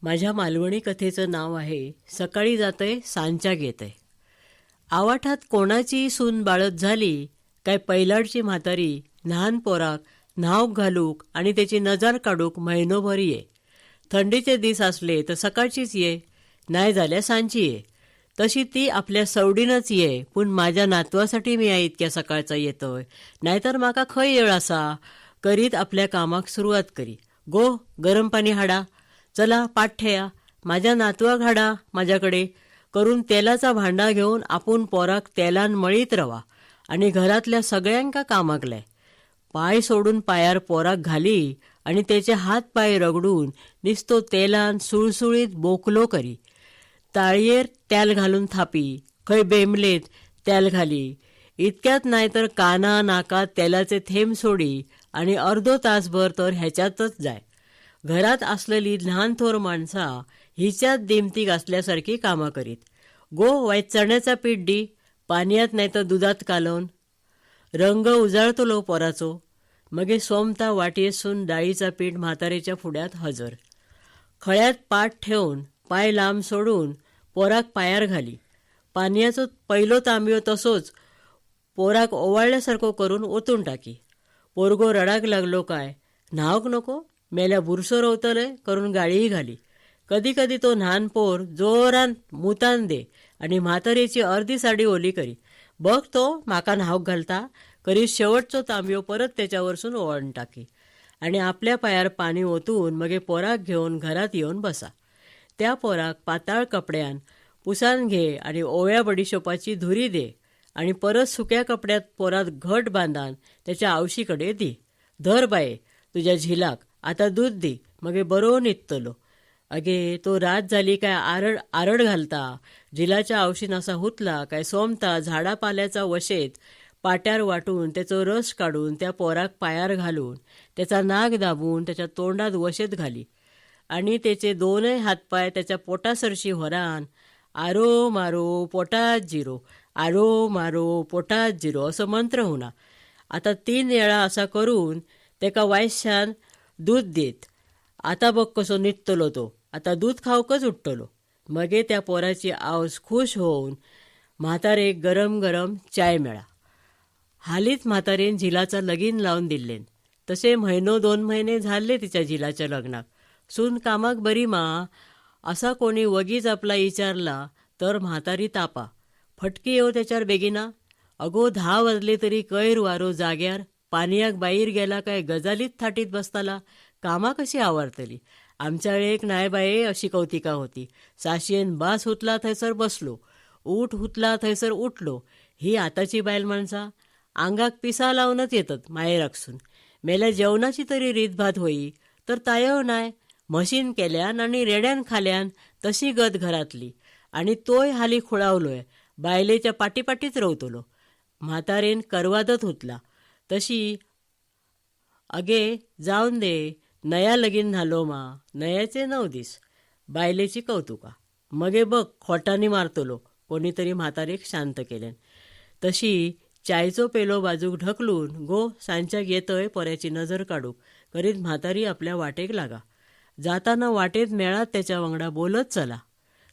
माझ्या मालवणी कथेचं नाव आहे सकाळी जातंय सांच्या घेतय. आवाठात कोणाची सून बाळत झाली काय पैलाडची म्हातारी लहान पोराक न्हाव घालूक आणि त्याची नजर काढूक म्हयनोभर ये. थंडीचे दीस असले तर सकाळचीच ये, नाही झाल्या सांची ये. तशी ती आपल्या सवडीनच ये, पण माझ्या नातवासाठी मी इतक्या सकाळचा येतोय, नाहीतर माका खंय येळ असा करीत आपल्या कामाक सुरुवात करी. गो गरम पाणी हाडा, चला पाठ ठेया, माझ्या नातवाक हाडा माझ्याकडे करून तेलाचा भांडा घेऊन आपण पोराक तेलान मळीत रवा आणि घरातल्या सगळ्यांका कामाक लाय. पाय सोडून पायार पोराक घाली आणि त्याचे हात पाय रगडून निसतो तेलान सुळसुळीत बोकलो करी. ताळयेर तेल घालून थापी, खंय बेमलेत तेल घाली. इतक्यात नाहीतर काना नाकात तेलाचे थेंब सोडी आणि अर्धो तासभर तर ह्याच्यातच जाय. घरात असलेली लहान थोर माणसा हिच्यात दिमतीक असल्यासारखी कामं करीत. गो वाईट चण्याचा पीठ दी, पाण्यात नाही तर दुधात कालवून. रंग उजाळतलो पोराचो. मगे सोमता वाटयेसून डाळीचा पीठ म्हातारेच्या फुड्यात हजर. खळ्यात पाठ ठेवून पाय लांब सोडून पोराक पायार घाली. पाण्याचो पहिलो तांबयो तसोच पोराक ओवाळल्यासारखो करून ओतून टाकी. पोरगो रडाक लागलो काय, न्हावक नको, मेल्या बुरसो रवतले करून गाळीही घाली. कधी कधी तो न्हान पोर जोरान मुतान दे आणि म्हातारेची अर्धी साडी ओली करी. बघ तो माका न्हावक घालता करी शेवटचो तांबयो परत त्याच्यावरसून ओवाळून टाकी आणि आपल्या पायार पाणी ओतून मगे पोराक घेऊन घरात येऊन बसा. त्या पोराक पाताळ कपड्यान पुसान घे आणि ओव्या बडीशोपाची धुरी दे आणि परत सुक्या कपड्यात पोरात घट बांधान त्याच्या आवशीकडे दी. धर बाये तुझ्या झिलाक, आता दूध दे, मगे बरो निघतलो. अगे तो रात झाली काय आरड आरड घालता, झिलाच्या आवशीन असा हुतला काय सोमता झाडापाल्याचा वशेत पाट्यार वाटून त्याचो रस काढून त्या पोराक पायार घालून त्याचा नाक दाबून त्याच्या तोंडात वशेत घाली आणि त्याचे दोनही हातपाय त्याच्या पोटासरशी होरान आरो मारो पोटात जिरो, आरो मारो पोटात जिरो असं मंत्र होना. आता 3 वेळा असा करून त्याका वायशान दूध देत. आता बघ कसो निघतलो तो, आता दूध खावकच उठतलो. मगे त्या पोराची आवस खुश होऊन म्हातारेक गरम गरम चाय मेळा. हालीच म्हातारेन झिलाचा लगीन लावून दिल्लेन. तसे 1-2 महिने झाले तिच्या झिलाच्या लग्नाक. सून कामाक बरी मा असा कोणी वगीच आपला विचारला तर म्हातारी तापा. फटकी येऊ त्याच्यावर बेगिना. अगो 10 वाजले तरी कैर वारो जाग्यार, पानयाक बाहेर गेला काय गजालीत थाटीत बसताला. कामा कशी आवरतली. आमच्या वेळेक नाय बाये अशी कौतिका होती. साशेन बास हुतला थंयसर बसलो, ऊठ हुतला थंयसर उठलो. ही आताची बायल माणसा अंगाक पिसा लावूनच येतात मायेराकसून. मेल्या जेवणाची तरी रीतभात होई तर तायव नाय. मशीन केल्यान आणि रेड्यान खाल्यान तशी गत घरातली आणि तोय हाली खुळावलोय, बायलेच्या पाठीपाठीच रवतलो. म्हातारेन करवादत हुतला तशी. अगे जाऊन दे, नया लगीन झालो मा, नयाचे 9 दिस. बायलेची कौतुका. मगे बघ खोटानी मारतलो. कोणीतरी म्हातारेक शांत केल्यान. तशी चायचो पेलो बाजूक ढकलून गो सांच्याक येतय पोऱ्याची नजर काढूक करीत म्हातारी आपल्या वाटेक लागा. जाताना वाटेत मेळात त्याच्या वांगडा बोलत चला.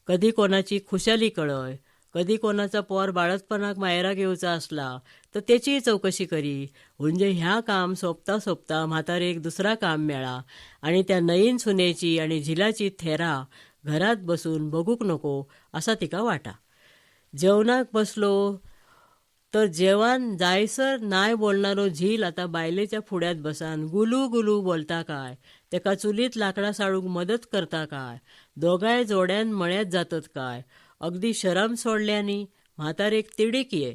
कधी कोणाची खुशाली कळय, कधी कोणाचा पोर बाळतपणाक मायराक येऊचा असला तर त्याचीही चौकशी करी. म्हणजे ह्या काम सोपता सोपता म्हातारेक दुसरा काम मेळा आणि त्या नईन सुनेची आणि झिलाची थेरा घरात बसून बघूक नको असा तिका वाटा. जेवणाक बसलो तर जेवण जायसर नाय बोलणारो झील आता बायलेच्या फुड्यात बसान गुलू गुलू बोलता काय, तेका चुलीत लाकडा साळूक मदत करता काय, दोघाय जोड्यान मळ्यात जातात काय. अगदी शरम सोडल्यानी म्हातारेक तिडीक ये.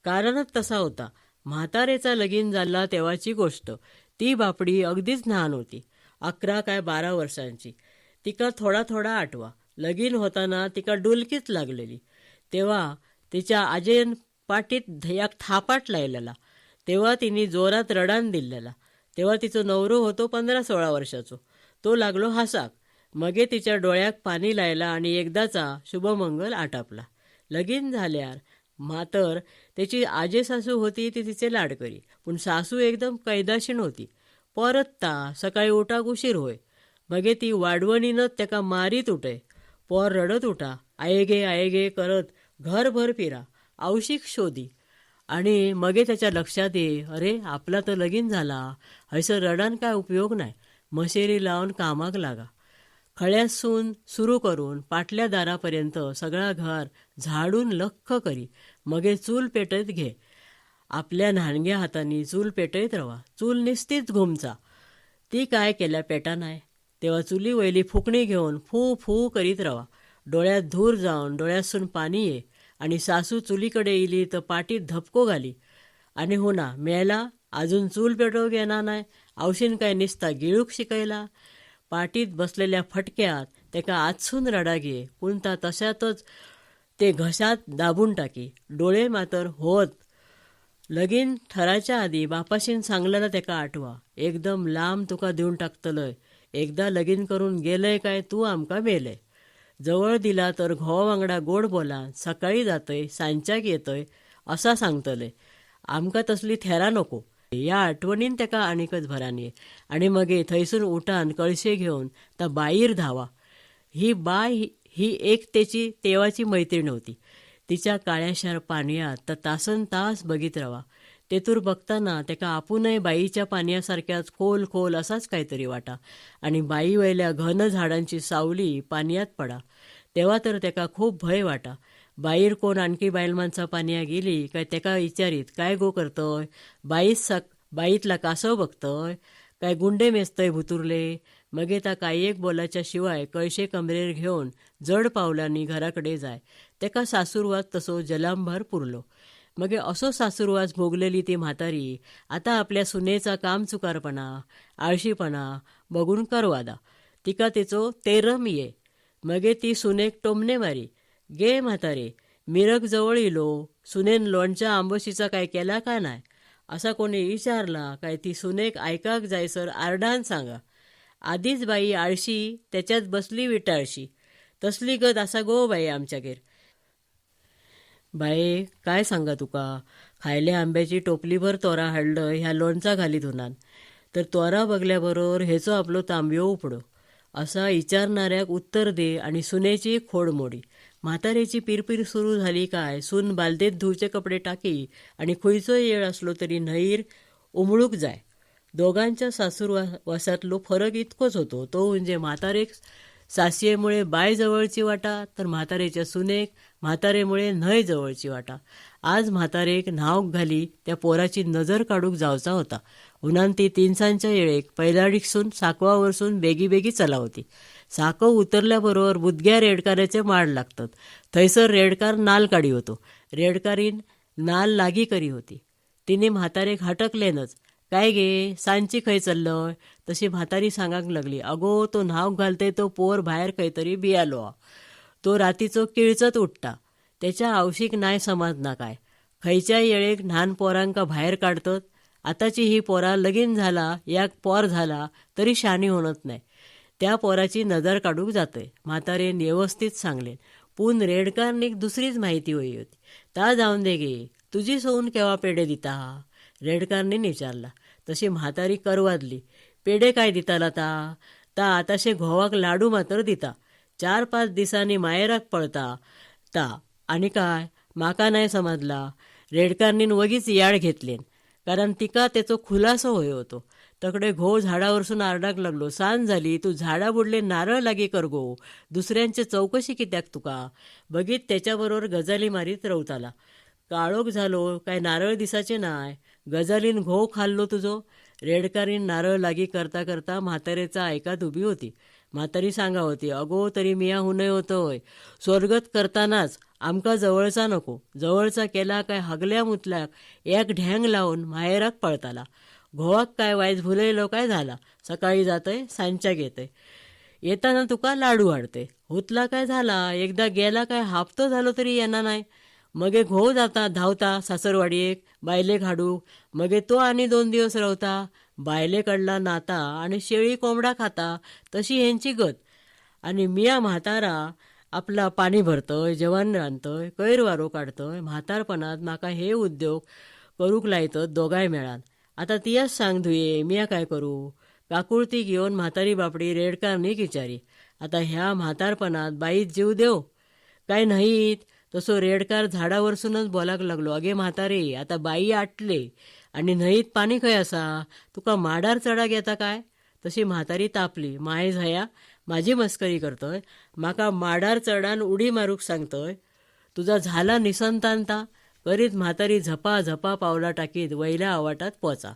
कारणच तसा होता. म्हातारेचा लगीन झाला तेव्हाची गोष्ट. ती बापडी अगदीच लहान होती, 11 काय 12 वर्षांची. तिका थोडा थोडा आठवा. लगीन होताना तिका डुलकीच लागलेली. तेव्हा तिच्या आजेन पाठीत एक थापाट लायलेला. तेव्हा तिने जोरात रडान दिलेला. तेव्हा तिचो नवरो होतो 15-16 वर्षाचो. तो लागलो हासाक. मगे तिच्या डोळ्याक पाणी लायला आणि एकदाचा शुभमंगल आटापला. लगीन झाल्यार मातर त्याची आजे सासू होती ती तिचे लाड करी, पण सासू एकदम कैदाशीण होती. परत ता सकाळी उठाक उशीर होय. मगे ती वाडवणीनच तेका मारीत उठय. पोर रडत उठा, आये गे करत घरभर फिरा, आवशीक शोधी. आणि मगे त्याच्या लक्षात ये, अरे आपला तर लगीन झाला, हयसर रडान काय उपयोग नाही. मशेरी लावून कामाक लागा. खळ्यासून सुरू करून पाटल्या दारापर्यंत सगळा घर झाडून लख्ख करी. मगे चूल पेटत घे. आपल्या न्हाणग्या हातांनी चूल पेटयत रवा. चूल निस्तीच घुमचा. ती काय केल्या पेटा नाही. तेव्हा चुली वयली फुकणी घेऊन फू फू करीत रवा. डोळ्यात धूर जाऊन डोळ्यासून पाणी ये. आणि सासू चुलीकडे इली तर पाटीत धपको घाली. आणि हो ना मेला, अजून चूल पेटवूक येणार नाही, आवशीन काय निसता गिळूक शिकयला. पाटीत बसलेल्या फटक्यात तेका आजसून रडा घे, पूण ता तशातच ते घशात दाबून टाकी. डोळे मात्र होत. लगीन ठराच्या आधी बापाशीन सांगलेला तेका आठवा, एकदम लांब तुका देऊन टाकतलंय. एकदा लगीन करून गेलंय काय तू आमकां मेलय. जवळ दिला तर घोवा वांगडा गोड बोला, सकाळी जातय सांच्याक येतय असा सांगतले. आमकां तसली थेरा नको. या आठवणीन तेका आनीकच भरान ये. आणि मगे थंयसून उठान कळशे घेऊन ता बाईर धावा. ही बाय ही एक त्याची तेवाची मैत्रीण होती. तिच्या काळ्याशार पानयात ता तासन तास बघीत रवा. तेतूर बघताना तेका आपुनय बाईच्या पानयासारख्याच खोल खोल असाच काहीतरी वाटा. आणि बाई वयल्या घन झाडांची सावली पानयात पडा. तेव्हा तर तेका खूप भय वाटा. बाईर कोण आणखी बायल माणसा पानया गेली काय तेका विचारीत, काय गो करतय, बाईतला कासव बघतय काय गुंडे मेस्तय भुतुरले. मगे ता काही एक बोलाच्या शिवाय कळशे कमरेर घेऊन जड पावलांनी घराकडे जाय. तेका सासूरवास तसो जलांभार पुरलो. मगे असो सासूरवास भोगलेली ती म्हातारी आता आपल्या सुनेचा कामचुकारपणा आळशीपणा बघून करवादा. तिका तिचो तेरम ये. मगे ती सुनेक टोमणे मारी, गे म्हातारे मिरग जवळ इलो, सुनेन लोणच्या आंबोशीचा काय केला का नाही असा कोणी विचारला काय ती सुनेक ऐकाक जायसर आरडान सांगा. आधीच बाई आळशी त्याच्यात बसली विटाळशी. तसली गत असा गो बाई आमच्यागेर. बाये काय सांगा तुका, खायल्या आंब्याची टोपलीभर तोरा हाडलं ह्या लोणचा घालीत होनान, तर तोरा बघल्याबरोबर हेचो आपलो तांब्यो उपडो असा विचारणाऱ्याक उत्तर दे. आणि सुनेची खोड मोडी. म्हातारेची पिरपीर सुरू झाली काय सून बालदेत धुवचे कपडे टाकी आणि खुयचोय येळ असलो तरी न्हयीर उमळूक जाय. दोघांच्या सासूरवासातलो फरक इतकोच होतो, तो म्हणजे म्हातारेक सासयेमुळे बाय जवळची वाटा, तर म्हातारेच्या सुनेक म्हातारेमुळे न्हय जवळची वाटा. आज म्हातारेक न्हाव घाली त्या पोराची नजर काढूक जावचा होता. उन्हान ती तिनसांच्या येळेक पैलाडीकसून साकवा वरसून बेगी बेगी चलावती. साकव उतरल्याबरोबर बुदग्या रेडकाराचे माड लागतात. थंयसर रेडकार नाल काढी होतो. रेडकारीन नाल लागी करी होती. तिने म्हातारेक हटकलेनच, काय गे सांची खंय चल्लय. तशी म्हातारी सांगाक लागली, अगो तो न्हाव घालते तो पोर बाहेर खंयतरी भियालो. तो रातीचो किळचत उठता. त्याच्या आवशीक नाय समजना काय. खंयच्या येळेक ल्हान पोरांका बाहेर काढतात. आताची ही पोरा लगीन झाला याक पोर झाला तरी शानी होणत नाही. त्या पोराची नजर काढूक जातय. म्हातारेन व्यवस्थित सांगले. पूण रेडकारनीक दुसरीच माहिती होई होती. ता जाऊन दे गे, तुझी सोन केव्हा पेढे दिता. रेडकारनीन विचारला. तशी म्हातारी करवादली, पेढे काय दिताला ता आताशे घोवाक लाडू मात्र दिता. 4-5 दिसांनी मायराक पळता ता. आणि काय माका नाही समजला. रेडकारनीन वगीच याड घेतलेन, कारण तिका त्याचो खुलासो होय होतो. तकडे घोव झाडावरसून आरडाक लागलो, सांज झाली, तू झाडा बुडले नारळ लागी कर गो, दुसऱ्यांचे चौकशी कित्याक तुका. बघीत त्याच्याबरोबर गजाली मारीत रवताला. काळोख झालो काय नारळ दिसाचे नाय. गजालीन घोव खाल्लो तुझो. रेडकारीन नारळ लागी करता करता म्हातारेचा ऐकात उभी होती. म्हातारी सांगा होती, अगो तरी मिया हुनय होतोय. स्वर्गत करतानाच आमका जवळचा नको. जवळचा केला काय हगल्या मुतल्याक एक ढॅंग लावून माहेराक पळताला. घोवाक काय वायच भुलयलो काय झाला. सकाळी जातय सांच्याक येतय. येताना तुका लाडू हाडते. हुतला काय झाला. एकदा गेला काय हापतो झालो तरी येणार नाही. मगे घोव जाता धावता सासरवाडीक बायलेक हाडूक. मगे तो आणि 2 दिवस रावता. बायलेकडला नाता आणि शेळी कोंबडा खाता तशी ह्यांची गत. आणि मिया म्हातारा आपला पाणी भरतय, जेवण रांधतय, कैरवारो काढतय. म्हातारपणात माका हे उद्योग करूक लायतत दोगाय मेळान. आता तियाच सांग धुये, मिया काय करू. काकुळती घेऊन म्हातारी बापडी रेडकारनीक विचारी, आता ह्या म्हातारपणात बाईत जीव देव काय नाहीत. तसो रेडकार झाडावरसूनच बोलाक लागलो, अगे म्हातारे, आता बाई आटले आणि न्हंयत पाणी खंय असा, तुका माडार चढाक येता काय. तशी म्हातारी तापली, माय झया, माझी मस्करी करतोय, माका माडार चढान उडी मारूक सांगतोय, तुझा झाला निसंतांता. करीत म्हातारी झपा झपा पावला टाकीत वयल्या आवाटात पोचा.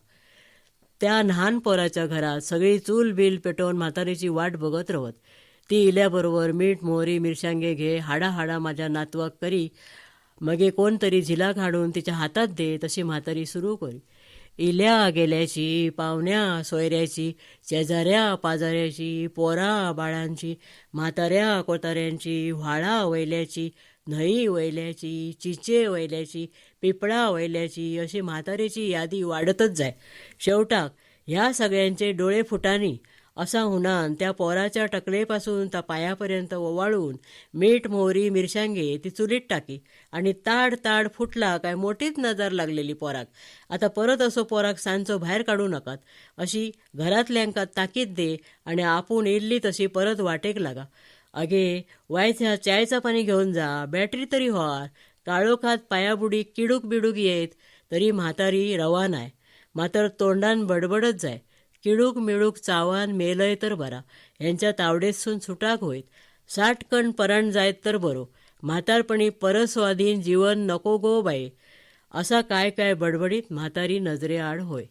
त्या ल्हान पोराच्या घरात सगळी चूल बिल पेटवून म्हातारीची वाट बघत रवत. ती इल्याबरोबर मीठ मोहरी मिरसांगे घे, हाडा हाडा माझ्या नातवाक करी, मगे कोण तरी झिलाक हाडून तिच्या हातात दे, तशी म्हातारी सुरू करी. इल्या गेल्याची, पाहुण्या सोयऱ्याची, शेजाऱ्या पाजाऱ्याची, पोरा बाळांची, म्हाताऱ्या कोताऱ्यांची, व्हाळा वयल्याची, न्हंय वयल्याची, चिचे वयल्याची, पिपळा वयल्याची, अशी म्हातारीची यादी वाढतच जाय. शेवटाक ह्या सगळ्यांचे डोळे फुटानी असा हुनान त्या पोराच्या टकलेपासून त्या पायापर्यंत ओवाळून मीठ मोहरी मिरसांगे ती चुलीत टाकी आणि ताड ताड फुटला काय मोठीच नजर लागलेली पोराक. आता परत असो पोराक सांजचो भायर काढू नकात अशी घरातल्यांका ताकीद दे आणि आपूण इल्ली तशी परत वाटेक लागा. अगे वायच्या चायचा पाणी घेऊन जा, बॅटरी तरी व्हार. काळोखात पायाबुडीक किडूक बिडूक येत तरी म्हातारी रवा नाय. मात्र तोंडान बडबडत जाय, किडूक मिळूक चावान मेलय तर बरा, ह्यांच्या तावडेसून सुटाक होईत. 60 कण पराण जायत तर बरो, म्हातारपणी परस्वाधीन जीवन नको गो बाये, असा काय काय बडबडीत म्हातारी नजरेआड होय.